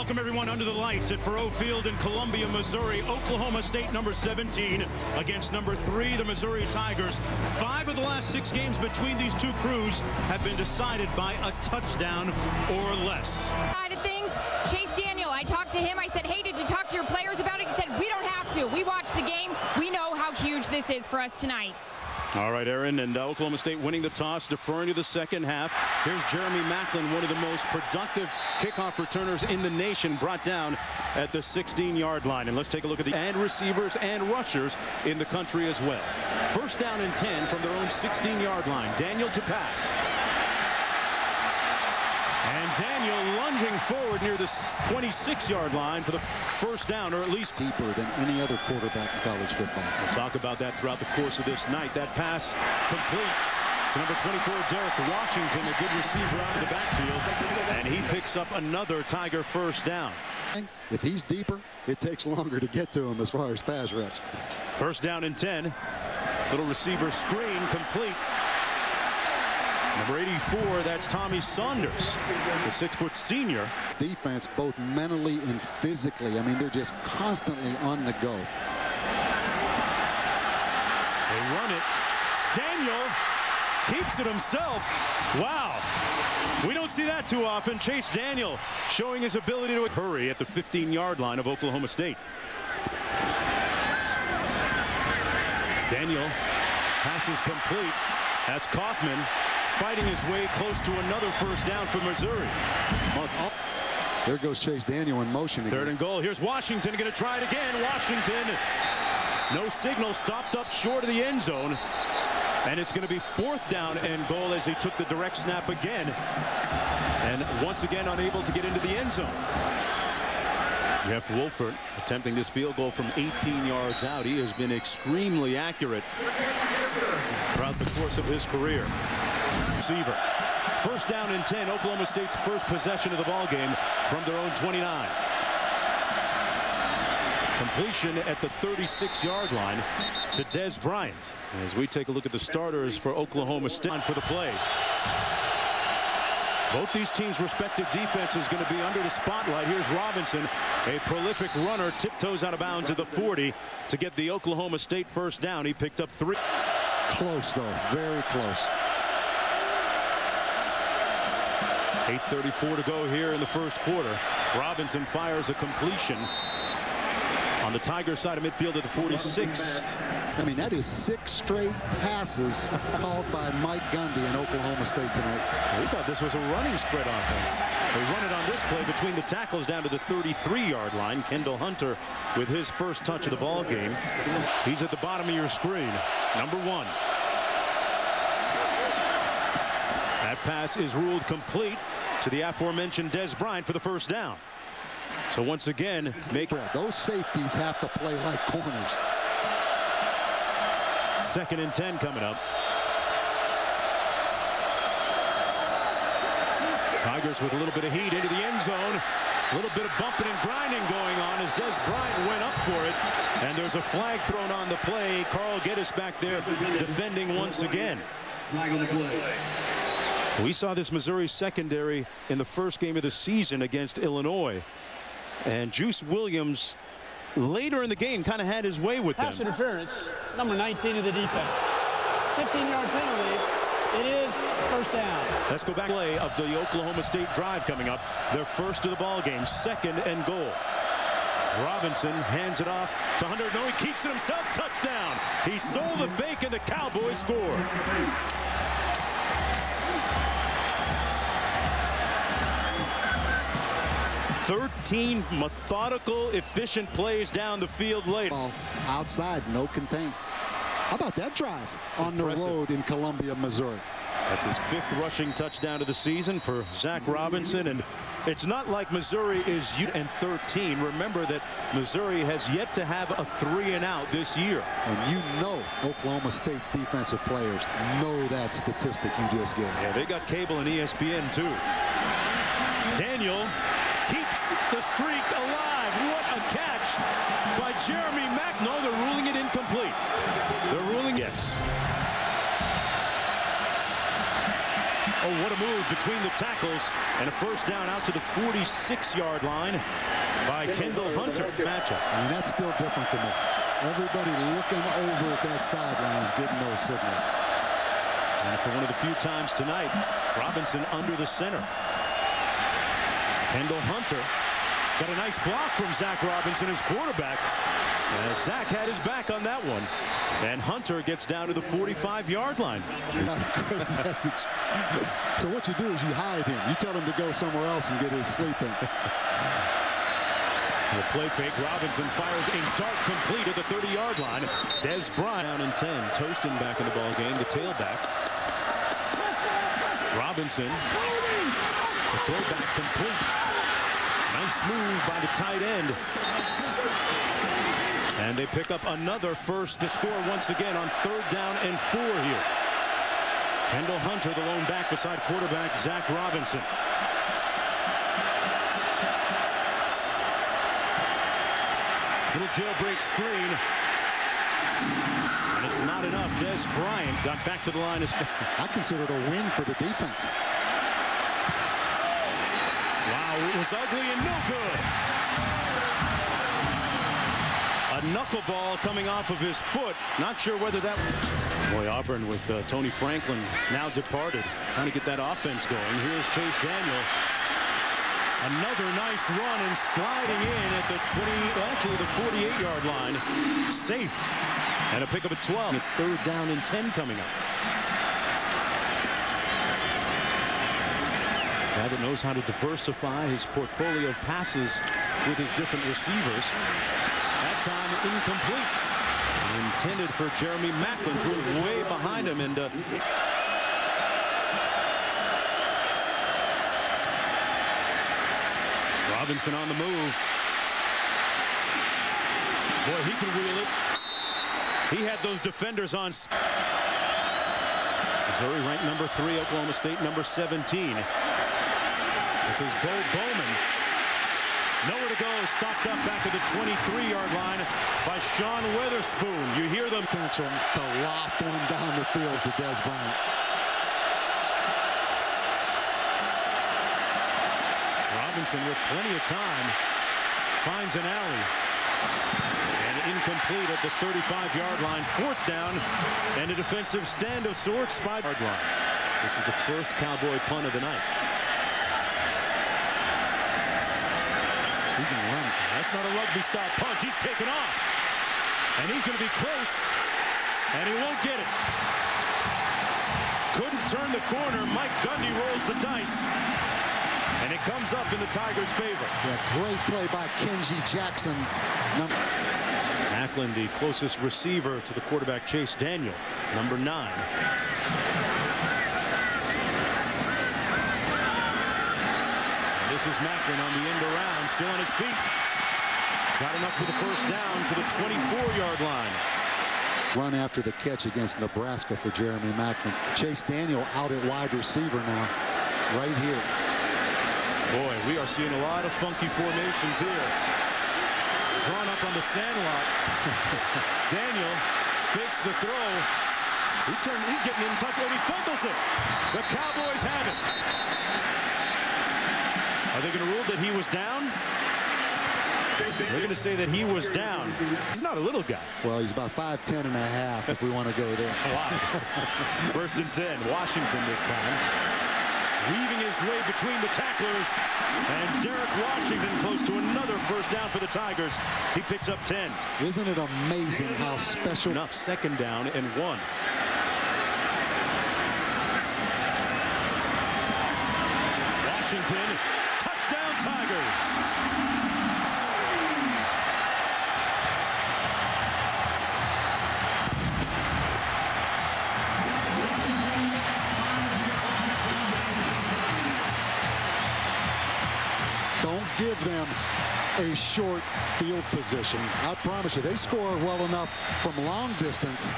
Welcome everyone under the lights at Faurot Field in Columbia, Missouri. Oklahoma State number 17 against number 3, the Missouri Tigers. 5 of the last 6 games between these two crews have been decided by a touchdown or less. Side of things, Chase Daniel, I talked to him. I said, hey, did you talk to your players about it? He said, we don't have to. We watched the game. We know how huge this is for us tonight. All right, Aaron, and Oklahoma State winning the toss, deferring to the second half. Here's Jeremy Maclin, one of the most productive kickoff returners in the nation, brought down at the 16-yard line. And let's take a look at the receivers and rushers in the country as well. First down and 10 from their own 16-yard line. Daniel to pass. And Daniel lunging forward near the 26-yard line for the first down, or at least deeper than any other quarterback in college football. We'll talk about that throughout the course of this night. That pass complete to number 24, Derek Washington, a good receiver out of the backfield, and he picks up another Tiger first down. If he's deeper, it takes longer to get to him as far as pass rush. First down and 10. Little receiver screen complete. Number 84, that's Tommy Saunders, the 6-foot senior. Defense, both mentally and physically. I mean, they're just constantly on the go. They run it. Daniel keeps it himself. Wow. We don't see that too often. Chase Daniel showing his ability to hurry at the 15-yard line of Oklahoma State. Daniel passes complete. That's Kaufman fighting his way close to another first down for Missouri. There goes Chase Daniel in motion again. Third and goal. Here's Washington going to try it again. Washington, no signal, stopped up short of the end zone. And it's going to be fourth down and goal as he took the direct snap again. And once again unable to get into the end zone. Jeff Wolfert attempting this field goal from 18 yards out. He has been extremely accurate throughout the course of his career. Receiver. First down and 10. Oklahoma State's first possession of the ball game from their own 29. Completion at the 36-yard line to Des Bryant. As we take a look at the starters for Oklahoma State for the play. Both these teams' respective defense is going to be under the spotlight. Here's Robinson, a prolific runner, tiptoes out of bounds at the 40 to get the Oklahoma State first down. He picked up 3. Close, though. Very close. 8:34 to go here in the first quarter. Robinson fires a completion on the Tiger side of midfield at the 46. I mean, that is 6 straight passes called by Mike Gundy in Oklahoma State tonight. We thought this was a running spread offense. They run it on this play between the tackles down to the 33-yard line. Kendall Hunter with his first touch of the ball game. He's at the bottom of your screen. Number 1. That pass is ruled complete to the aforementioned Des Bryant for the first down. So once again, those safeties have to play like corners. Second and 10 coming up. Tigers with a little bit of heat into the end zone. A little bit of bumping and grinding going on as Des Bryant went up for it. And there's a flag thrown on the play. Carl Geddes back there defending once again. We saw this Missouri secondary in the first game of the season against Illinois. And Juice Williams later in the game kind of had his way with them. Pass interference, number 19 of the defense. 15-yard penalty. It is first down. Let's go back to play of the Oklahoma State drive coming up. Their first of the ball game, second and goal. Robinson hands it off to Hunter. No, he keeps it himself. Touchdown. He sold the fake and the Cowboys score. 13 methodical, efficient plays down the field late. Outside, no contain. How about that drive on the road in Columbia, Missouri? That's his 5th rushing touchdown of the season for Zach Robinson. And it's not like Missouri is 13. Remember that Missouri has yet to have a 3-and-out this year. And you know Oklahoma State's defensive players know that statistic you just gave. Yeah, they got cable and ESPN too. Daniel keeps the streak alive. What a catch by Jeremy Maclin. They're ruling it incomplete. They're ruling yes. Oh, what a move between the tackles, and a first down out to the 46-yard line by Kendall Hunter. Matchup. I mean, that's still different to me. Everybody looking over at that sidelines, getting those signals. And for one of the few times tonight, Robinson under the center. Kendall Hunter got a nice block from Zach Robinson, his quarterback. Zach had his back on that one. And Hunter gets down to the 45-yard line. Great message. So what you do is you hide him. You tell him to go somewhere else and get his sleep in. The play fake. Robinson fires a dart complete at the 30-yard line. Des Bryant down in 10. Tostin back in the ball game. The tailback. Robinson. The throwback complete. Nice move by the tight end. And they pick up another first to score once again on 3rd down and 4 here. Kendall Hunter, the lone back beside quarterback Zach Robinson. Little jailbreak screen. And it's not enough. Des Bryant got back to the line. I consider it a win for the defense. Wow, it was ugly and no good. A knuckleball coming off of his foot. Not sure whether that... Boy, Auburn with Tony Franklin now departed. Trying to get that offense going. Here's Chase Daniel. Another nice run and sliding in at the 48-yard line. Safe. And a pickup at 12. 3rd down and 10 coming up. Guy that knows how to diversify his portfolio of passes with his different receivers. That time incomplete. Intended for Jeremy Maclin. Threw it way behind him. And Robinson on the move. Boy, he can wheel it. He had those defenders on. Missouri ranked number 3, Oklahoma State number 17. This is Bo Bowman. Nowhere to go. Stopped up back at the 23-yard line by Sean Weatherspoon. You hear them. Potential to loft one down the field to Des Bryant. Robinson with plenty of time finds an alley. And incomplete at the 35-yard line. 4th down and a defensive stand of sorts by the yard line. This is the first Cowboy punt of the night. He can run. That's not a rugby-style punt. He's taken off. And he's going to be close. And he won't get it. Couldn't turn the corner. Mike Gundy rolls the dice. And it comes up in the Tigers' favor. Yeah, great play by Kenji Jackson. Maclin, the closest receiver to the quarterback, Chase Daniel, number 9. This is Maclin on the end around, still on his feet. Got enough for the first down to the 24-yard line. Run after the catch against Nebraska for Jeremy Maclin. Chase Daniel out at wide receiver now, right here. Boy, we are seeing a lot of funky formations here. Drawn up on the sandlot. Daniel fakes the throw. He's getting in touch, and he fumbles it. The Cowboys have it. Are they going to rule that he was down? They're going to say that he was down. He's not a little guy. Well, he's about 5'10" and a half if we want to go there. Wow. 1st and 10. Washington this time. Weaving his way between the tacklers. And Derek Washington close to another first down for the Tigers. He picks up 10. Isn't it amazing how special... Enough 2nd down and 1. Washington. Touchdown Tigers. Don't give them a short field position. I promise you, they score well enough from long distance.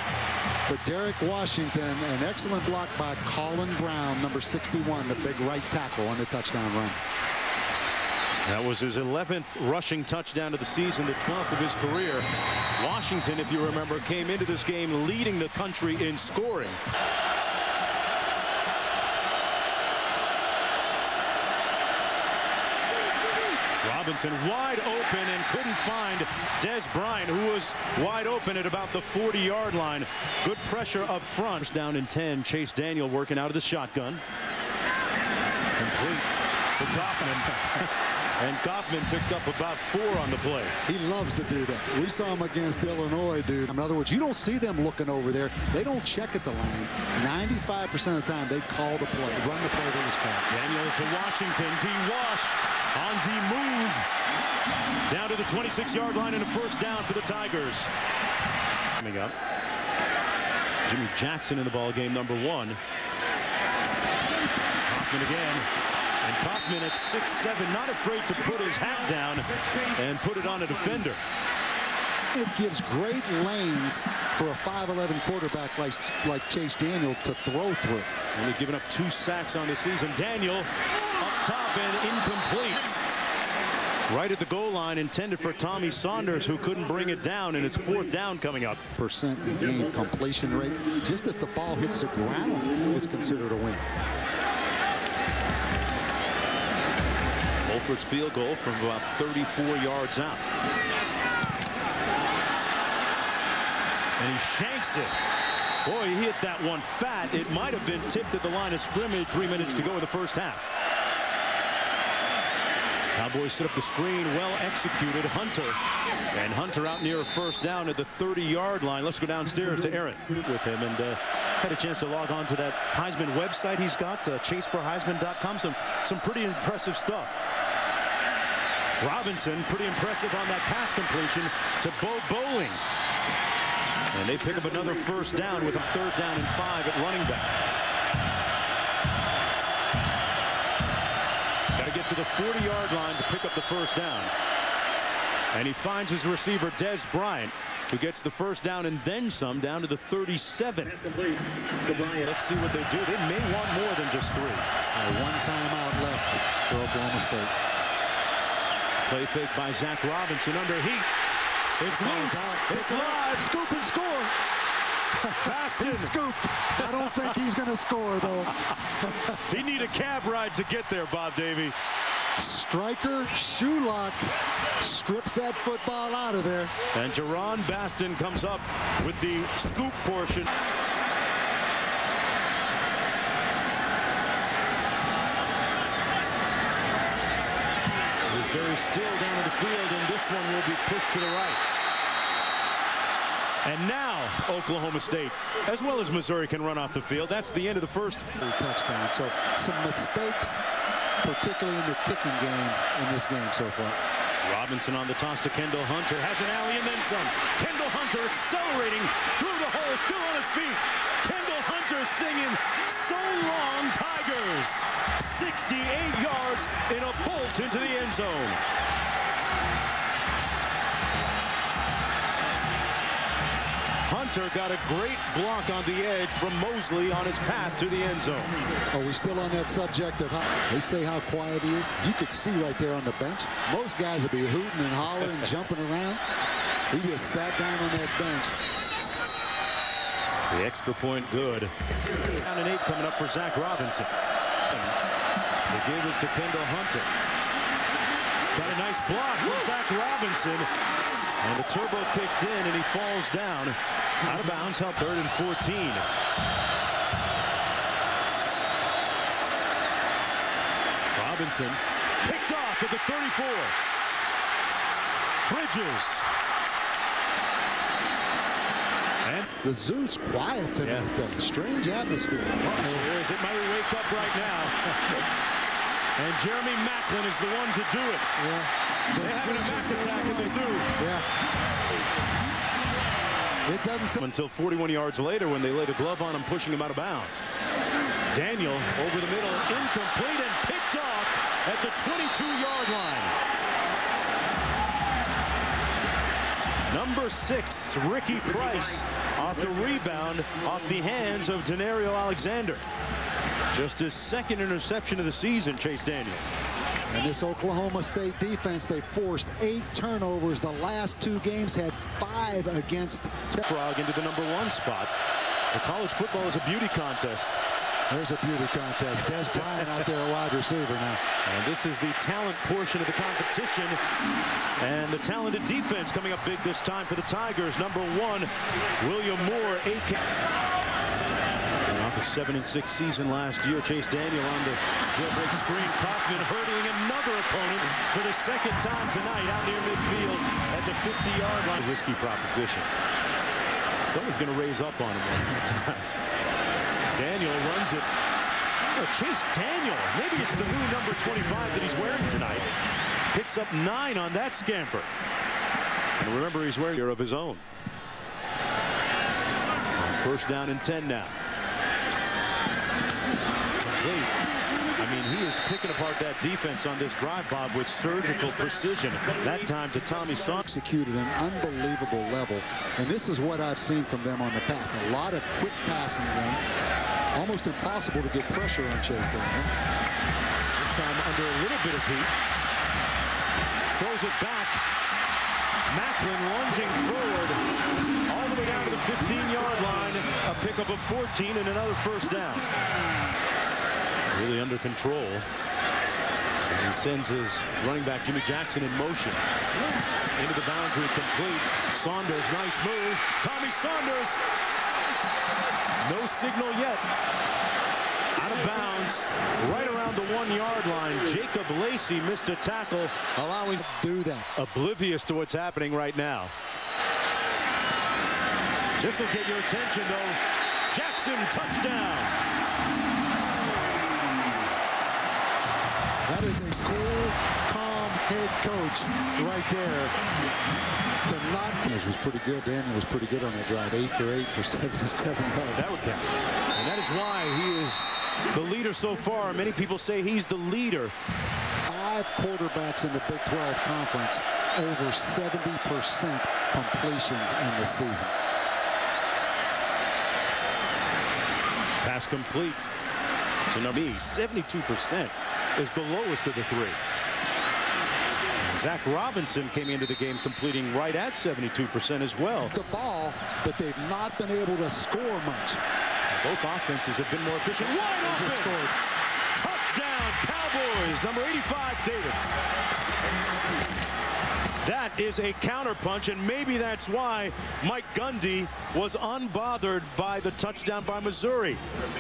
But Derek Washington, an excellent block by Colin Brown, number 61, the big right tackle on the touchdown run. That was his 11th rushing touchdown of the season, the 12th of his career. Washington, if you remember, came into this game leading the country in scoring. Robinson wide open and couldn't find Des Bryant, who was wide open at about the 40-yard line. Good pressure up front. Down in 10. Chase Daniel working out of the shotgun. Complete to Kaufman. And Kaufman picked up about 4 on the play. He loves to do that. We saw him against Illinois, dude. In other words, you don't see them looking over there. They don't check at the line. 95% of the time, they call the play, run the play that was called. Daniel to Washington. D. Wash on D move. Down to the 26-yard line and a first down for the Tigers. Coming up. Jimmy Jackson in the ball game, number 1. Kaufman again. And Kaufman at 6'7", not afraid to put his hat down and put it on a defender. It gives great lanes for a 5'11" quarterback like Chase Daniel to throw through. Only given up 2 sacks on the season. Daniel up top and incomplete. Right at the goal line, intended for Tommy Saunders, who couldn't bring it down, and it's 4th down coming up. Percent in game completion rate. Just if the ball hits the ground, it's considered a win. Wolford's field goal from about 34 yards out. And he shanks it. Boy, he hit that one fat. It might have been tipped at the line of scrimmage. 3 minutes to go in the first half. Cowboys set up the screen, well executed. Hunter. And Hunter out near a first down at the 30-yard line. Let's go downstairs to Aaron with him. And had a chance to log on to that Heisman website he's got, chaseforheisman.com. Some pretty impressive stuff. Robinson, pretty impressive on that pass completion to Bo Bowling. And they pick up another first down with a 3rd down and 5 at running back. Got to get to the 40-yard line to pick up the first down. And he finds his receiver, Des Bryant, who gets the first down and then some, down to the 37. Let's see what they do. They may want more than just 3. 1 timeout left for Oklahoma State. Play fake by Zach Robinson under heat. It's loose. It's live. Scoop and score. Baston. Scoop. I don't think he's going to score, though. He need a cab ride to get there, Bob Davie. Striker Shulock strips that football out of there. And Jerron Baston comes up with the scoop portion. It's very still down in the field, and this one will be pushed to the right. And now Oklahoma State, as well as Missouri, can run off the field. That's the end of the first touchdown. So some mistakes, particularly in the kicking game in this game so far. Robinson on the toss to Kendall Hunter, has an alley and then some. Kendall Hunter accelerating through the hole, still on his feet. Kendall Hunter singing "So Long Tigers." 68 yards in a bolt into the end zone. Hunter got a great block on the edge from Mosley on his path to the end zone. Are we still on that subject of how they say how quiet he is? You could see right there on the bench. Most guys would be hooting and hollering and jumping around. He just sat down on that bench. The extra point good. Down and 8 coming up for Zach Robinson. The give is to Kendall Hunter. Got a nice block from Zach Robinson. And the turbo kicked in, and he falls down. Out of bounds, help 3rd and 14. Robinson picked off at the 34. Bridges. And the zoo's quiet tonight, though. Strange atmosphere. It might wake up right now. And Jeremy Maclin is the one to do it. Yeah. They're having a Mac attack at the zoo. Yeah. It doesn't until 41 yards later when they laid a glove on him, pushing him out of bounds. Daniel over the middle, incomplete and picked off at the 22-yard line. Number 6, Ricky Price, off the rebound off the hands of Denario Alexander. Just his 2nd interception of the season, Chase Daniel. And this Oklahoma State defense, they forced 8 turnovers. The last 2 games had 5 against Frog into the number 1 spot. The college football is a beauty contest. There's a beauty contest. Des Bryant out there, a wide receiver now. And this is the talent portion of the competition. And the talented defense coming up big this time for the Tigers. Number 1, William Moore, AK. Off a 7-6 season last year. Chase Daniel on the jailbreak screen. Kaufman hurdling another opponent for the second time tonight out near midfield at the 50-yard line. Risky proposition. Someone's going to raise up on him one of these times. Daniel runs it. Oh, Chase Daniel. Maybe it's the new number 25 that he's wearing tonight. Picks up 9 on that scamper. And remember, he's wearing of his own. First down and 10 now. I mean, he is picking apart that defense on this drive, Bob, with surgical precision. That time to Tommy Saunders. Executed an unbelievable level. And this is what I've seen from them on the past. A lot of quick passing game. Almost impossible to get pressure on Chase Daniel. This time under a little bit of heat. Throws it back. Macklin lunging forward all the way down to the 15-yard line. A pickup of 14 and another first down. Really under control. And he sends his running back Jimmy Jackson in motion. Into the boundary, complete. Saunders, nice move. Tommy Saunders. No signal yet. Out of bounds, right around the 1-yard line. Jacob Lacey missed a tackle, allowing do that. Oblivious to what's happening right now. This will get your attention, though. Jackson, touchdown. That is a cool, calm head coach right there. Was pretty good. Daniel was pretty good on that drive. 8 for 8 for 77 yards. That would count. And that is why he is the leader so far. Many people say he's the leader. 5 quarterbacks in the Big 12 Conference, over 70% completions in the season. Pass complete to number 72% is the lowest of the 3. Zach Robinson came into the game completing right at 72% as well. The ball, but they've not been able to score much. Both offenses have been more efficient. Wide open. Scored. Touchdown, Cowboys. Number 85, Davis. That is a counterpunch, and maybe that's why Mike Gundy was unbothered by the touchdown by Missouri,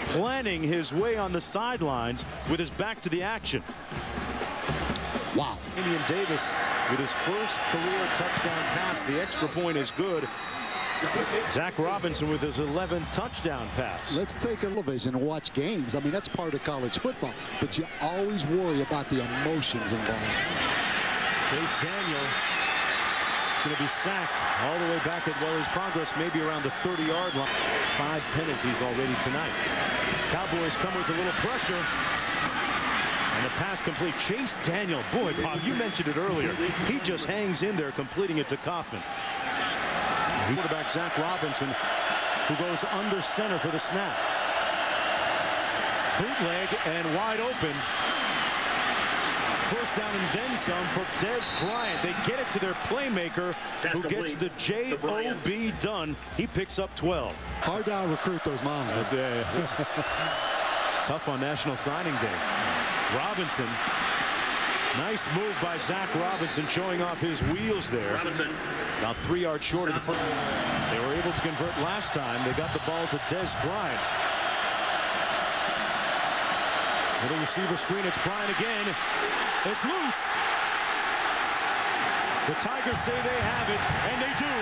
planning his way on the sidelines with his back to the action. Wow. Damian Davis with his first career touchdown pass. The extra point is good. Zach Robinson with his 11th touchdown pass. Let's take a television and watch games. I mean, that's part of college football, but you always worry about the emotions involved. Chase Daniel going to be sacked all the way back at Weller's Progress, maybe around the 30-yard line. 5 penalties already tonight. Cowboys come with a little pressure. And the pass complete. Chase Daniel, boy, Bob, you mentioned it earlier. He just hangs in there, completing it to Kaufman. Quarterback Zach Robinson, who goes under center for the snap. Bootleg and wide open. First down and then some for Des Bryant. They get it to their playmaker, who gets the J.O.B. done. He picks up 12. Hard to recruit those moms. That's it. Tough on National Signing Day. Robinson. Nice move by Zach Robinson, showing off his wheels there. Robinson. Now 3 yards short of the first. They were able to convert last time. They got the ball to Des Bryant. Little receiver screen. It's Bryant again. It's loose. The Tigers say they have it, and they do.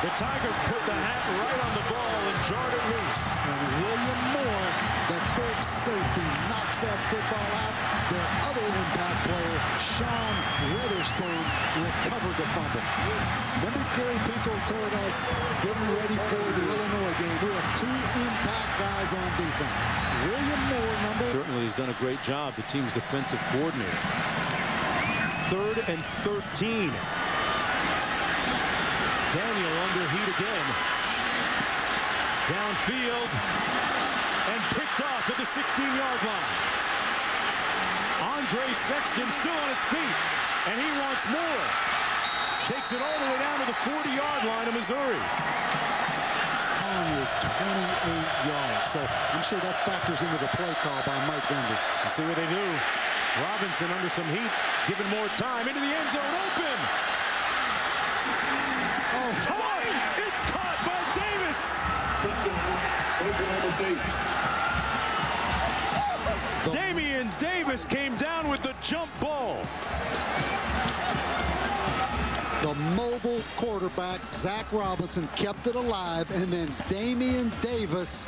The Tigers put the hat right on the ball and jarred it loose. And William Moore, the big safety, knocks that football out. Their other impact player, Sean Witherspoon, recovered the fumble. Remember Gary Pinkel told us, getting ready for the Illinois game, we have 2 impact guys on defense. William Moore, certainly has done a great job, the team's defensive coordinator. 3rd and 13. Daniel under heat again. Downfield and picked off at the 16-yard line. Andre Sexton still on his feet, and he wants more. Takes it all the way down to the 40-yard line of Missouri. long as 28 yards. So I'm sure that factors into the play call by Mike Gundy. Let's see what they do. Robinson under some heat, given more time, into the end zone, open. Oh, time! It's caught by Davis. Damian Davis came down with the jump ball. The mobile quarterback, Zach Robinson, kept it alive, and then Damian Davis,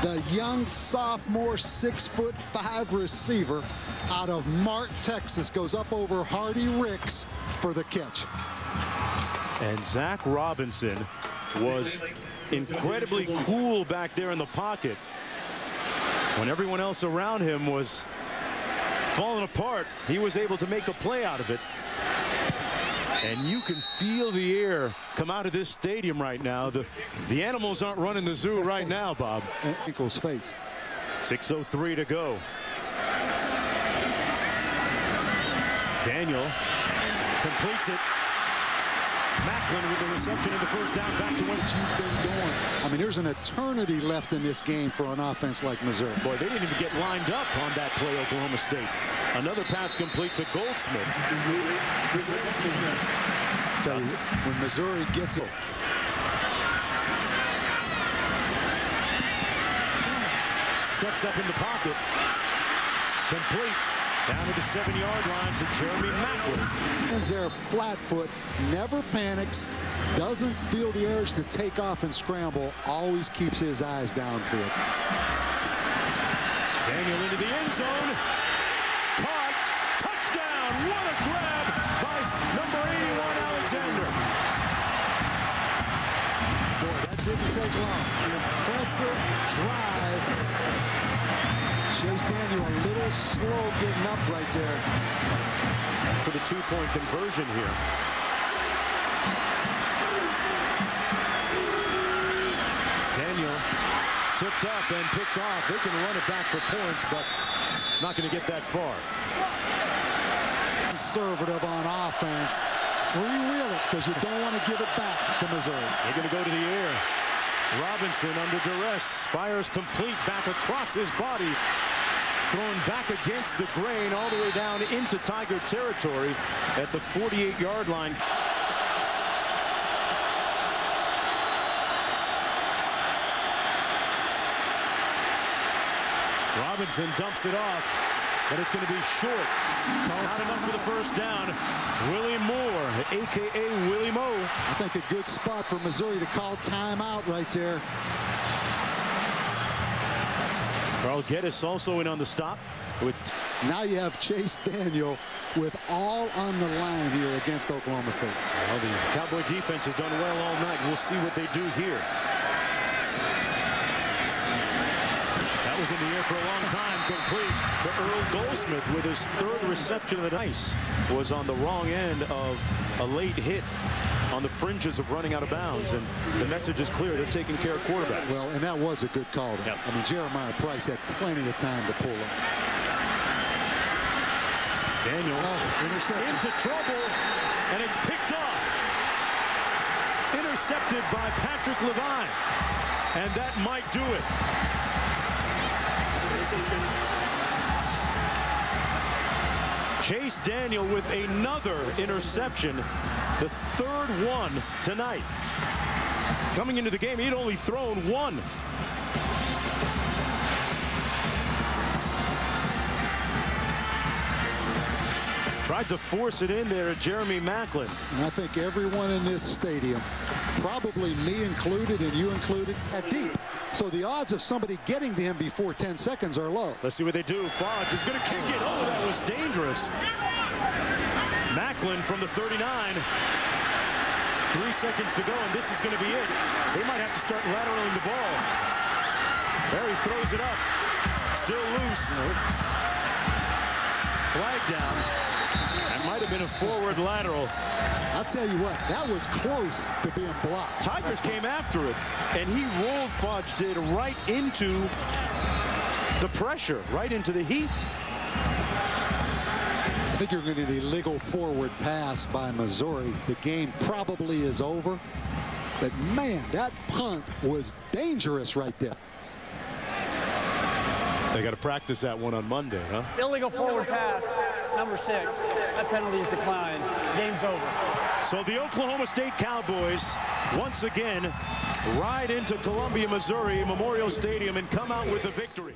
the young sophomore 6'5" receiver out of Mart, Texas, goes up over Hardy Ricks for the catch. And Zach Robinson was incredibly cool back there in the pocket. When everyone else around him was falling apart, he was able to make a play out of it. And you can feel the air come out of this stadium right now. The animals aren't running the zoo right now, Bob. Ankle's face. 6:03 to go. Daniel completes it. Macklin with the reception in the first down, back to what you've been doing. I mean, there's an eternity left in this game for an offense like Missouri. Boy, they didn't even get lined up on that play, Oklahoma State. Another pass complete to Goldsmith. Tell you, when Missouri gets it. Steps up in the pocket. Complete. Down to the 7-yard line to Jeremy Macklin. Hands there, flat foot, never panics, doesn't feel the urge to take off and scramble, always keeps his eyes downfield. Daniel into the end zone. Caught. Touchdown. What a grab by number 81, Alexander. Boy, that didn't take long. Impressive drive. Chase Daniel a little slow getting up right there. For the 2-point conversion here. Daniel tipped up and picked off. They can run it back for points, but it's not going to get that far. Conservative on offense. Freewheel it because you don't want to give it back to Missouri. They're going to go to the air. Robinson under duress. Fires complete back across his body. Thrown back against the grain all the way down into Tiger territory at the 48-yard line. Robinson dumps it off, but it's going to be short. Not enough for the first down. Willie Moore, a.k.a. Willie Moe. I think a good spot for Missouri to call timeout right there. Carl Geddes also in on the stop. Now you have Chase Daniel with all on the line here against Oklahoma State. Well, the Cowboy defense has done well all night. We'll see what they do here. That was in the air for a long time. Complete to Earl Goldsmith with his 3rd reception of the night. Was on the wrong end of a late hit on the fringes of running out of bounds, and the message is clear. They're taking care of quarterbacks. Well, and that was a good call. Yep. I mean, Jeremiah Price had plenty of time to pull up. Daniel into trouble, and it's picked off. Intercepted by Patrick Levine, and that might do it. Chase Daniel with another interception, the 3rd one tonight. Coming into the game, he'd only thrown 1. Tried to force it in there at Jeremy Macklin. And I think everyone in this stadium, probably me included and you included, at deep. So the odds of somebody getting to him before 10 seconds are low. Let's see what they do. Fudge is going to kick it. Oh, that was dangerous. Macklin from the 39. 3 seconds to go, and this is going to be it. They might have to start lateraling the ball. There he throws it up. Still loose. Flag down. That might have been a forward lateral. I'll tell you what, that was close to being blocked. Tigers came after it, and he rolled, Fudge did, right into the pressure, right into the heat. I think you're going to get an illegal forward pass by Missouri. The game probably is over. But, man, that punt was dangerous right there. They got to practice that one on Monday, huh? Illegal forward pass, number 6. That penalty's declined. Game's over. So the Oklahoma State Cowboys once again ride into Columbia, Missouri Memorial Stadium and come out with a victory.